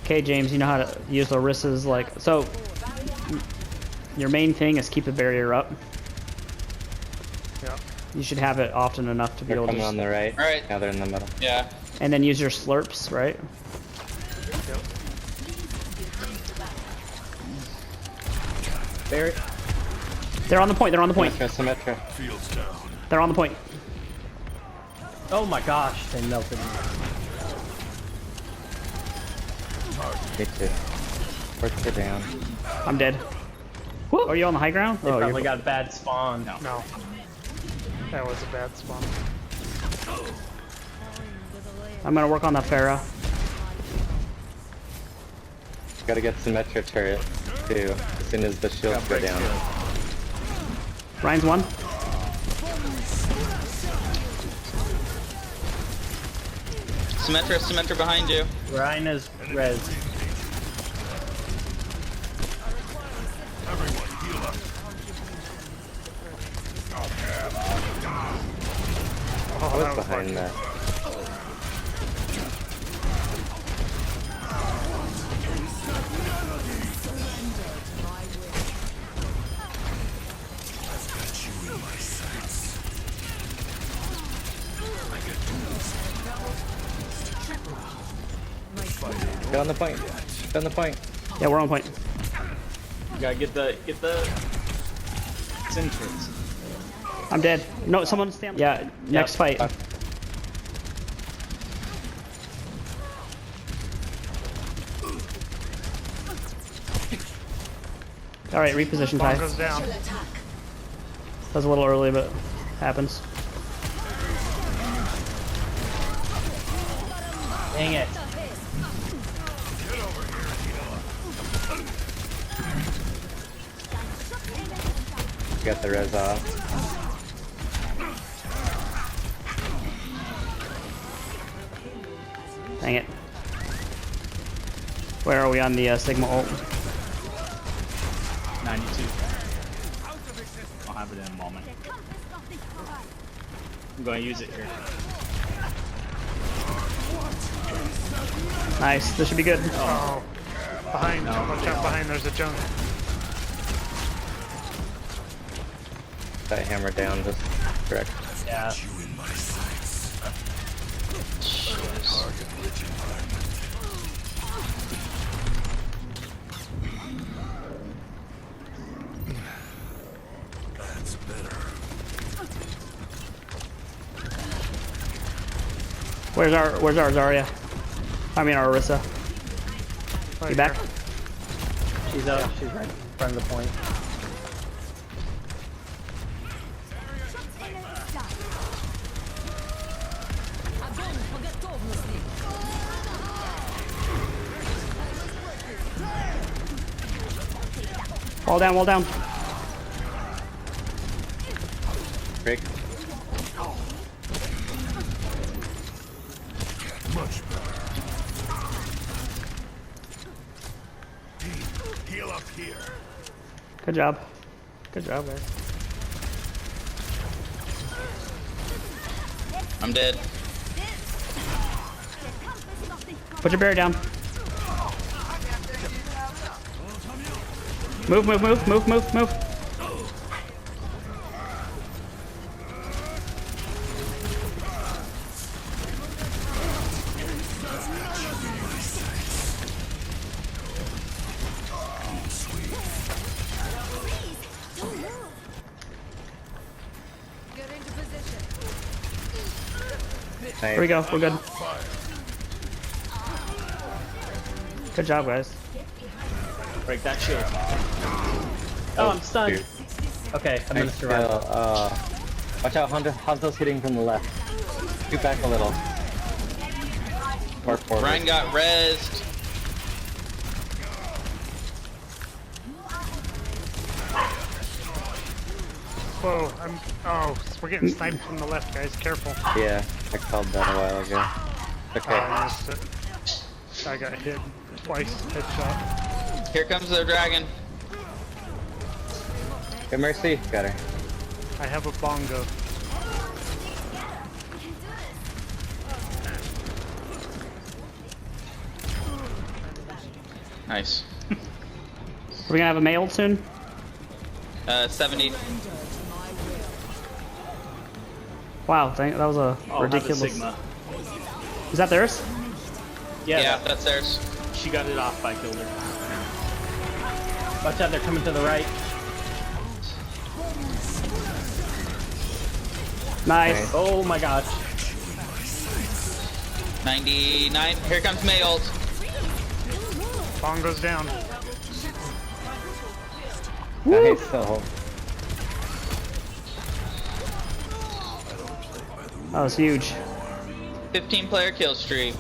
Okay, James, you know how to use Larissa's, like, so your main thing is keep the barrier up. Yeah. You should have it often enough to be able to. Coming on the right. All right. Now they're in the middle. Yeah. And then use your slurps, right? Yep. Barry. They're on the point. They're on the point. Symmetra. They're on the point. Oh my gosh, they melted me. Me too. We're down. I'm dead. Whoa. Are you on the high ground? They probably you're... got a bad spawn. No. That was a bad spawn. I'm gonna work on that Pharah. Gotta get Symmetra turret too, as soon as the shields go down. Ryan's one. Symmetra behind you. Ryan is res. Oh, I that was was behind lucky. that. Get on the point. Get on the point. Yeah, we're on point. You gotta get the sentries. I'm dead. No, someone stand. Yeah, next fight. All right, reposition Spawn Ty. goes down. That was a little early, but happens. Dang it. Got the res off. Dang it. Where are we on the Sigma ult? 92. I'll have it in a moment. I'm gonna use it here. Nice. This should be good. Oh. Behind. Watch out behind. There's a junk. That hammer down just correct. Yeah. Where's our Zarya? I mean our Orisa. Right You back? here. She's up. She's right in front of the point. Wall down, wall down. Break. Good job. Good job, guys. I'm dead. Put your barrier down. Move, move, move, move, move, move. Here we go, we're good. Good job, guys. Break that shield. Oh, I'm stunned. Dude. Okay, I'm gonna Nice survive. kill. Watch out, Hanzo's hitting from the left. Scoot back a little. Or forward. Ryan got rezzed. Whoa. Oh, we're getting sniped from the left, guys. Careful. Yeah, I called that a while ago. Okay. I missed it. I got hit twice. Headshot. Here comes the dragon. Good mercy. Got her. I have a bongo. Nice. Are we gonna have a May ult soon? 70. Wow, that was a Oh, ridiculous. Sigma. Is that theirs? Yeah, that's theirs. She got it off. I killed her. Watch out, they're coming to the right. Nice. Oh my gosh. 99. Here comes May ult. Bomb goes down. Nice. So, That was huge. 15 player kill streak.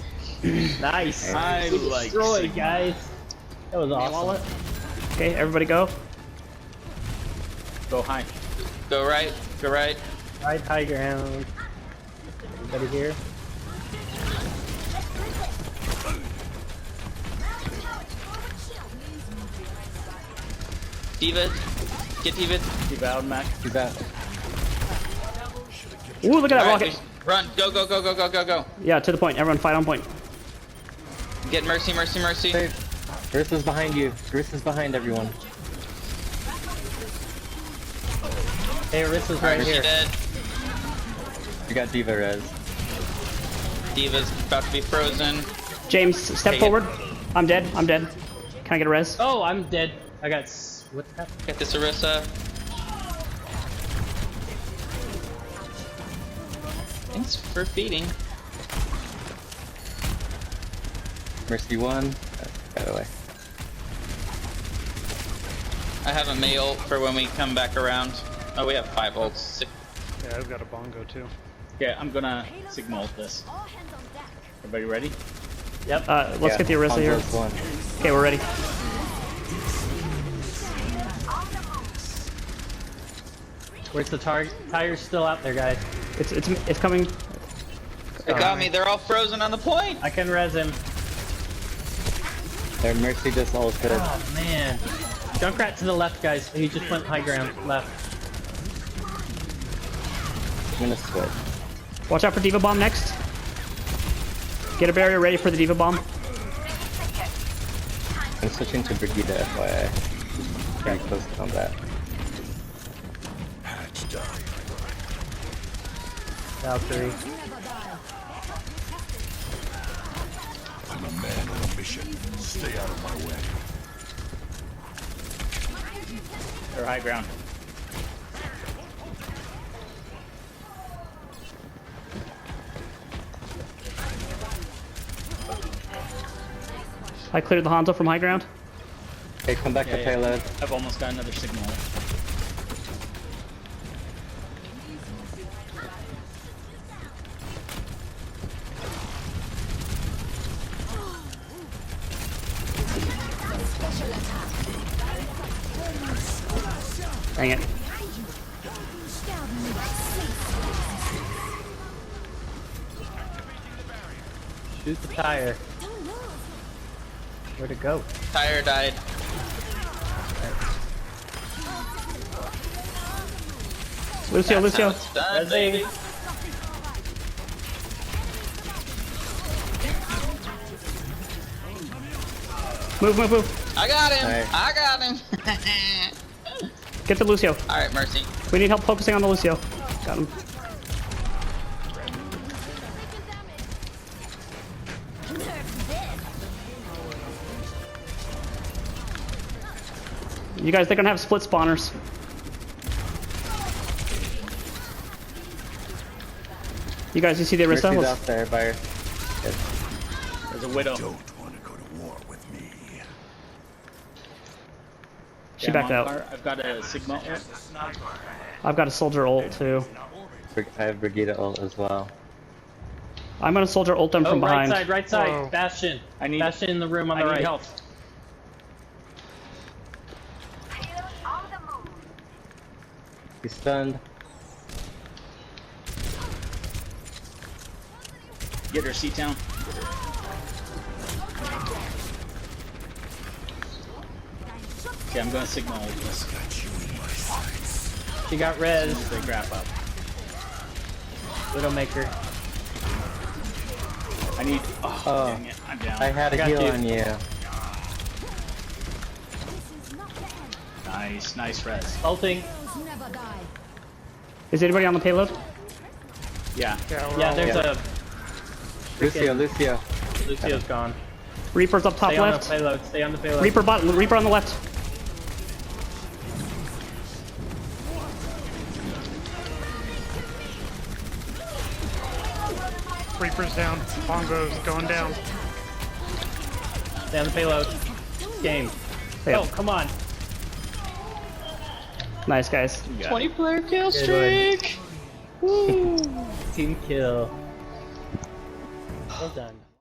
Nice. I Good destroyed, guys. That was awesome. Okay, everybody go. Go high. Go right. Go right. Right high ground. Everybody here? D.Va. Get D.Va. Keep out, Mac. you bet. Ooh, look at that Alright, rocket. run. Go, go, go, go, go, go, go. Yeah, to the point. Everyone fight on point. Get Mercy, Mercy, Mercy. Save. Grissa's behind you. Grissa's behind everyone. Hey, Arissa's right Mercy here. dead. You got D.Va res. D.Va's about to be frozen. James, step Take it. forward. I'm dead. I'm dead. Can I get a res? Oh, I'm dead. I got. What happened? Get this Orisa. Thanks for feeding. Mercy 1. By the way. I have a May ult for when we come back around. Oh, we have 5 ults. 6. Yeah, I've got a bongo too. Okay, I'm gonna Sigma ult this. Everybody ready? Yep. Let's get the Orisa here. Hanzo's 1. Okay, we're ready. Where's the target? Tire's still out there, guys. It's coming. It got me. They're all frozen on the point. I can res him. Their Mercy just ulted. Oh man. Junkrat to the left, guys. He just went high ground. Left. I'm gonna switch. Watch out for D.Va Bomb next. Get a barrier ready for the D.Va Bomb. I'm switching to Brigida, FYI. Pretty close to combat. Valkyrie. I'm a man on a mission. Stay out of my way. Or high ground. I cleared the Hanzo from high ground. Okay, come back to payload. I've almost got another signal. Dang it. Shoot the tire. Where'd it go? Tire died. Lucio, That's Lucio. how it's done, baby. Move, move, move. I got him. Alright. I got him. Get to Lucio. All right, Mercy. We need help focusing on the Lucio. Got him. You guys, they're gonna have split spawners. You guys, you see the Orisa? Mercy's Let's- out there by her. There's a widow. Don't want to go to war with me. She backed out. I've got a Sigma ult. I've got a soldier ult too. I have Brigida ult as well. I'm gonna soldier ult them Oh, from behind. right side. Whoa. Bastion. Bastion in the room on the right. Help. He's stunned. Get her ctown. Okay, I'm going to Sigma ult this. She got res. They grab up. Widowmaker. I need. Oh, Oh, dang it. I'm down. I had a got heal you. on you. Nice, nice res. Ulting. Is anybody on the payload? Yeah. Yeah, we're Yeah, all- there's a Lucio. Lucio's gone. Reaper's up top Stay on left. the payload. Stay on the payload. Reaper on the left. Reaper's down. Bongo's going down. Stay on the payload. Game. Yeah. Oh, come on. Nice, guys. 20 player kill Good one. streak! Woo! Team kill. Well done.